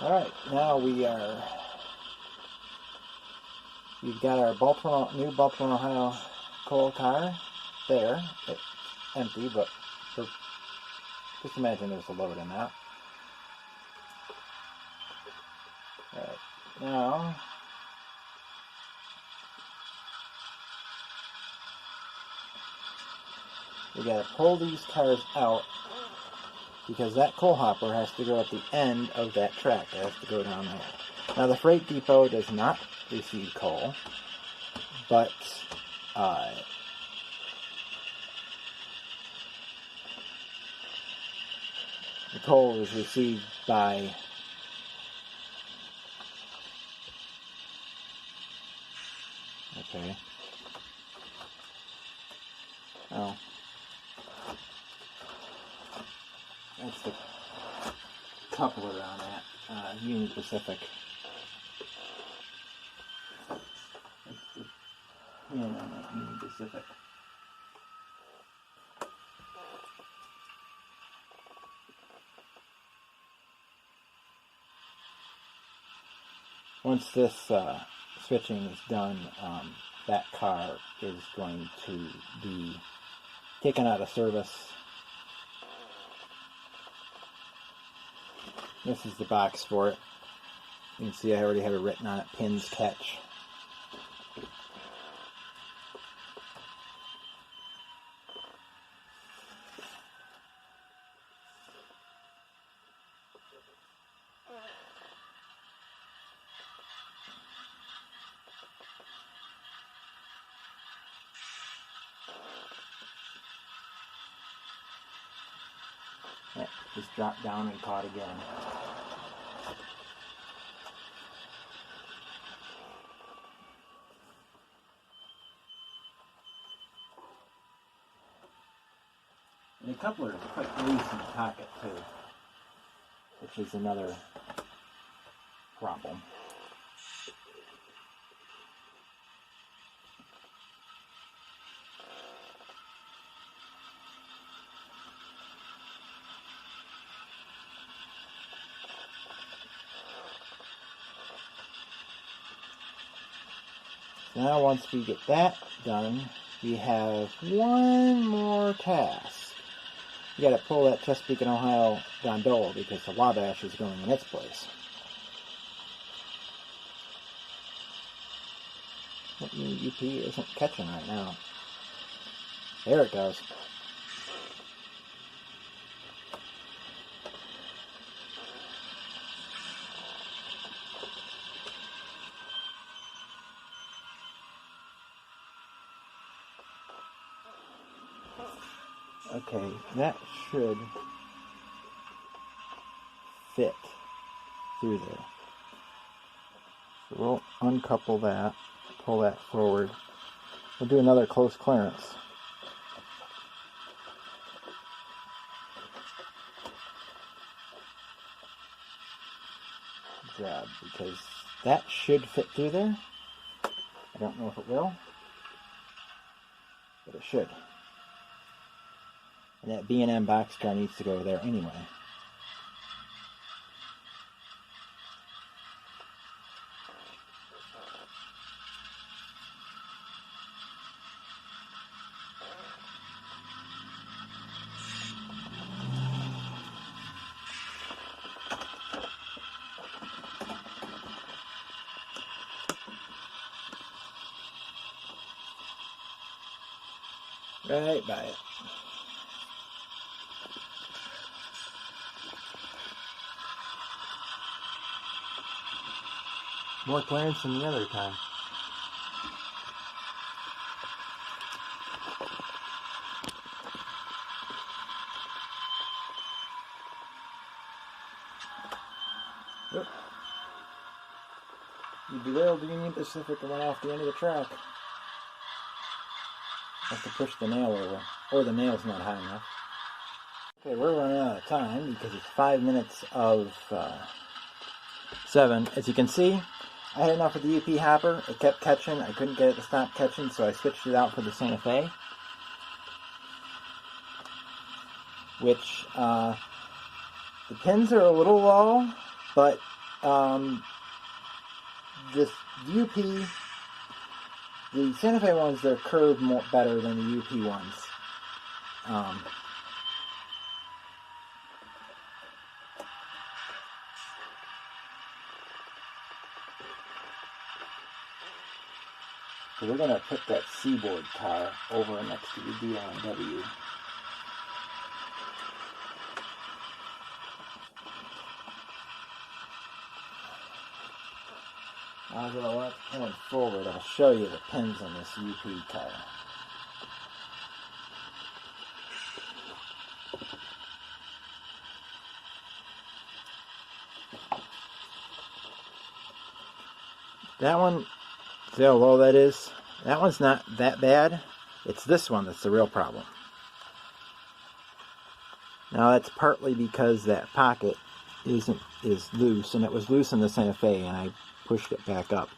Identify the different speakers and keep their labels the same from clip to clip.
Speaker 1: Alright, now we've got our new Baltimore, Ohio coal car there. It's empty, but just imagine there's a load in that. Alright, now we gotta pull these cars out because that coal hopper has to go at the end of that track. It has to go down there. Now the freight depot does not receive coal, but the coal is received by oh, that's the coupler on that Union Pacific. That's the pin on that Union Pacific. Once this switching is done, that car is going to be taken out of service. This is the box for it. You can see I already have it written on it, pins catch. Yeah, just dropped down and caught again. And the coupler is quite loose in the pocket too, which is another problem. Now once we get that done, we have one more task. You gotta pull that Chesapeake and Ohio gondola because the Wabash is going in its place. That UP isn't catching right now. There it goes. Okay, that should fit through there. So we'll uncouple that, pull that forward. We'll do another close clearance. Good job, because that should fit through there. I don't know if it will, but it should. And that B&M boxcar needs to go there anyway. Right by it. More clearance than the other time. Yep. You derailed the Union Pacific and went off the end of the track. Have to push the nail over, or the nail's not high enough. Okay, we're running out of time because it's 5 minutes of 7. As you can see, I had enough of the UP hopper. It kept catching. I couldn't get it to stop catching, so I switched it out for the Santa Fe, which the pins are a little low, but This UP, the Santa Fe ones, they're curved more better than the UP ones. So we're going to put that Seaboard car over next to the DLW. I'll go up and forward. I'll show you the pins on this UP car. That one, see how low that is? That one's not that bad. It's this one that's the real problem. Now that's partly because that pocket is loose, and it was loose in the Santa Fe, and I pushed it back up.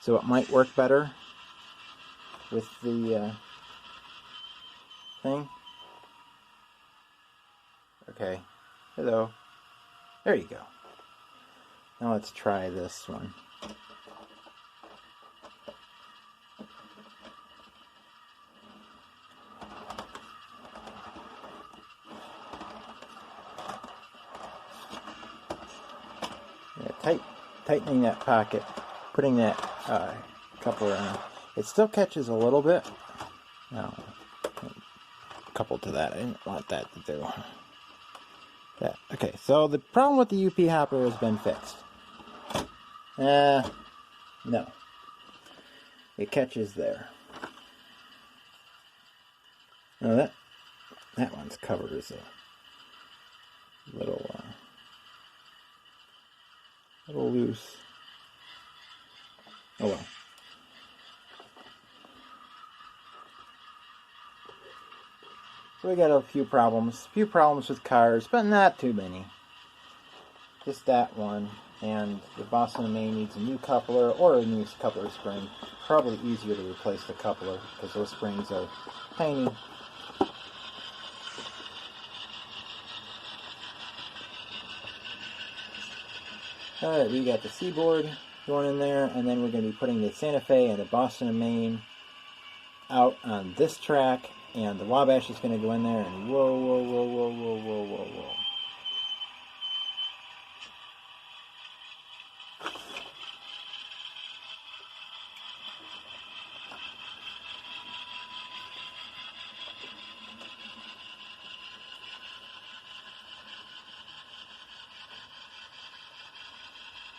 Speaker 1: So it might work better with the thing. Okay. Hello. There you go. Now let's try this one. Yeah, tightening that pocket, putting that coupler on. It still catches a little bit. No, coupled to that, I didn't want that to do. That. Okay, so the problem with the UP hopper has been fixed. No. It catches there. Now that one's covered as a little loose. Oh well. So we got a few problems with cars, but not too many. Just that one. And the Boston & Maine needs a new coupler or a new coupler spring. Probably easier to replace the coupler because those springs are tiny. Alright, we got the Seaboard going in there, and then we're going to be putting the Santa Fe and the Boston & Maine out on this track, and the Wabash is going to go in there, and whoa, whoa, whoa, whoa, whoa, whoa, whoa, whoa.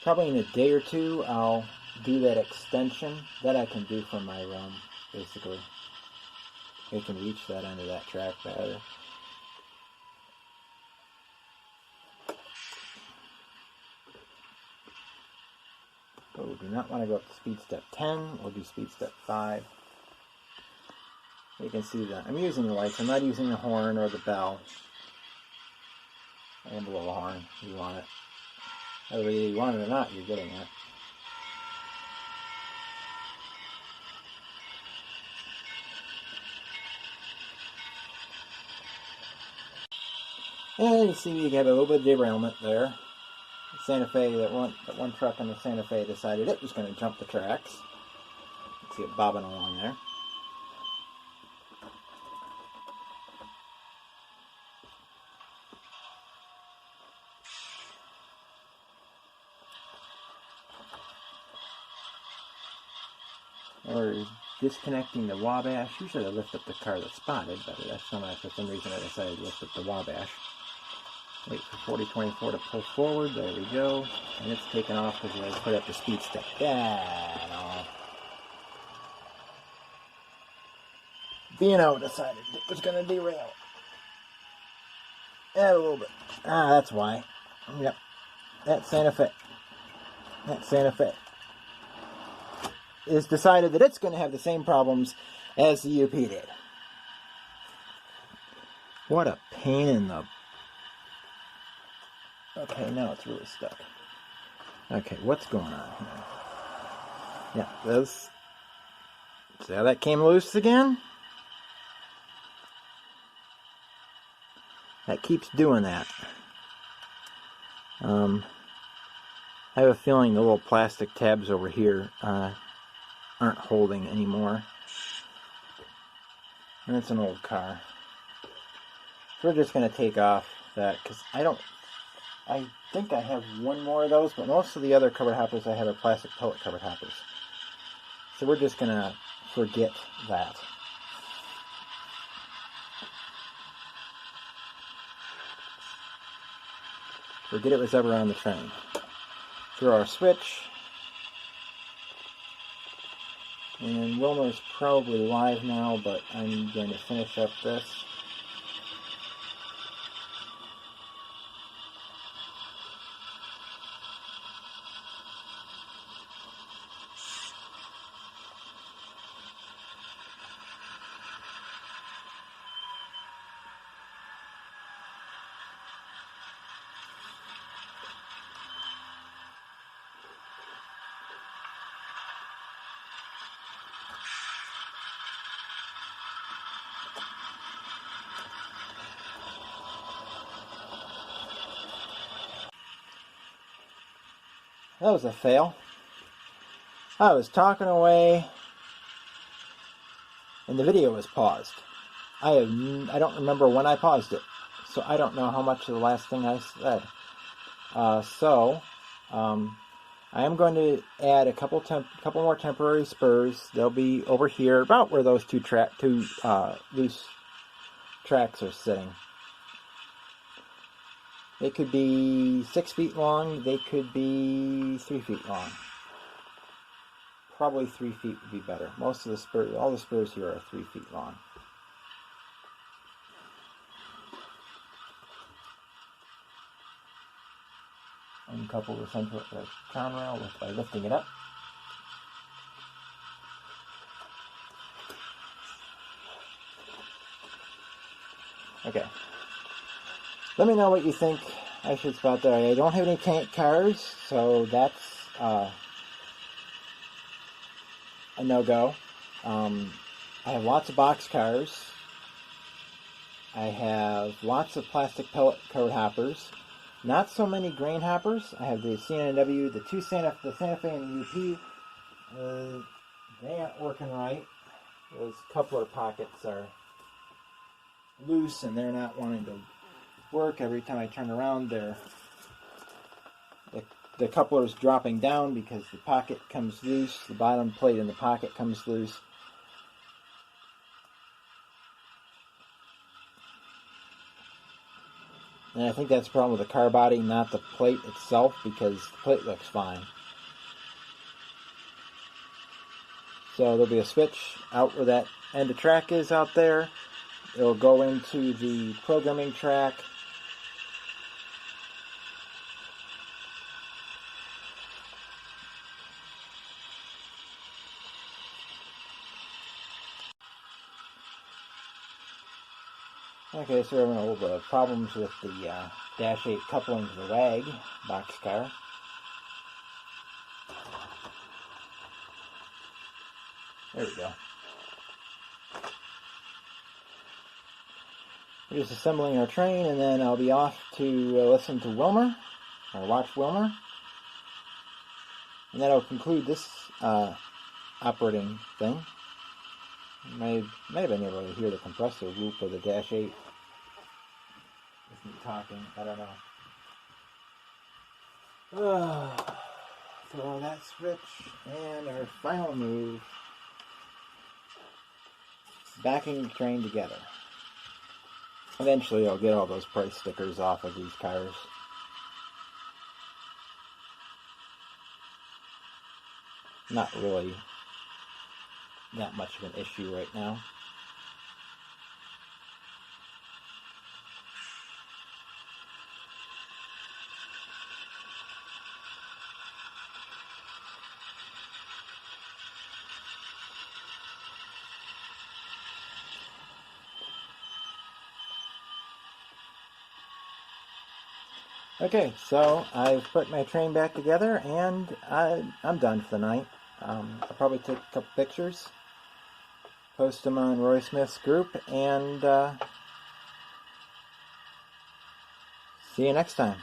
Speaker 1: Probably in a day or two, I'll do that extension. That I can do from my room, basically. I can reach that end of that track better. But we do not want to go up to speed step 10. We'll do speed step 5. You can see that I'm using the lights. I'm not using the horn or the bell. I am below the horn. You want it. Whether you want it or not, you're getting it. And you see we have a little bit of derailment there. The Santa Fe, that one truck on the Santa Fe decided it was going to jump the tracks. You can see it bobbing along there. Or disconnecting the Wabash. Usually I lift up the car that's spotted, but that's for some reason I decided to lift up the Wabash. Wait for 4024 to pull forward. There we go. And it's taken off because I put up the speed step. Yeah, B&O decided it was going to derail. Yeah, a little bit. That's why. Yep. That Santa Fe is decided that it's going to have the same problems as the UP did. What a pain in the... Okay, now it's really stuck. Okay, what's going on here? Yeah, this... See how that came loose again? That keeps doing that. I have a feeling the little plastic tabs over here aren't holding anymore. And it's an old car. So we're just going to take off that, because I think I have one more of those, but most of the other covered hoppers I have are plastic pellet covered hoppers. So we're just going to forget that. Forget it was ever on the train. Throw our switch. And Wilmer's probably live now, but I'm going to finish up this. That was a fail. I was talking away, and the video was paused. I don't remember when I paused it, so I don't know how much of the last thing I said. I am going to add a couple more temporary spurs. They'll be over here, about where those two loose tracks are sitting. They could be 6 feet long. They could be 3 feet long. Probably 3 feet would be better. Most of the spurs, all the spurs here are 3 feet long. Uncouple the center of the crown rail by lifting it up. Okay. Let me know what you think I should spot there. I don't have any tank cars, so that's a no-go. I have lots of box cars. I have lots of plastic pellet covered hoppers. Not so many grain hoppers. I have the CNW, the Santa Fe and the UP. They aren't working right. Those coupler pockets are loose and they're not wanting to work. Every time I turn around, the coupler is dropping down because the pocket comes loose. The bottom plate in the pocket comes loose. And I think that's a problem with the car body, not the plate itself, because the plate looks fine. So there'll be a switch out where that end of track is out there. It'll go into the programming track. Okay, so we're having all the problems with the Dash 8 coupling to the WAG boxcar. There we go. We're just assembling our train, and then I'll be off to listen to Wilmer, or watch Wilmer. And that'll conclude this operating thing. Might have been able to hear the compressor loop of the Dash 8 with me talking. I don't know. Throw that switch, and our final move. Backing the train together. Eventually I'll get all those price stickers off of these cars. Not really that much of an issue right now. Okay, so I've put my train back together, and I'm done for the night. I'll probably take a couple pictures, post them on Roy Smith's group, and see you next time.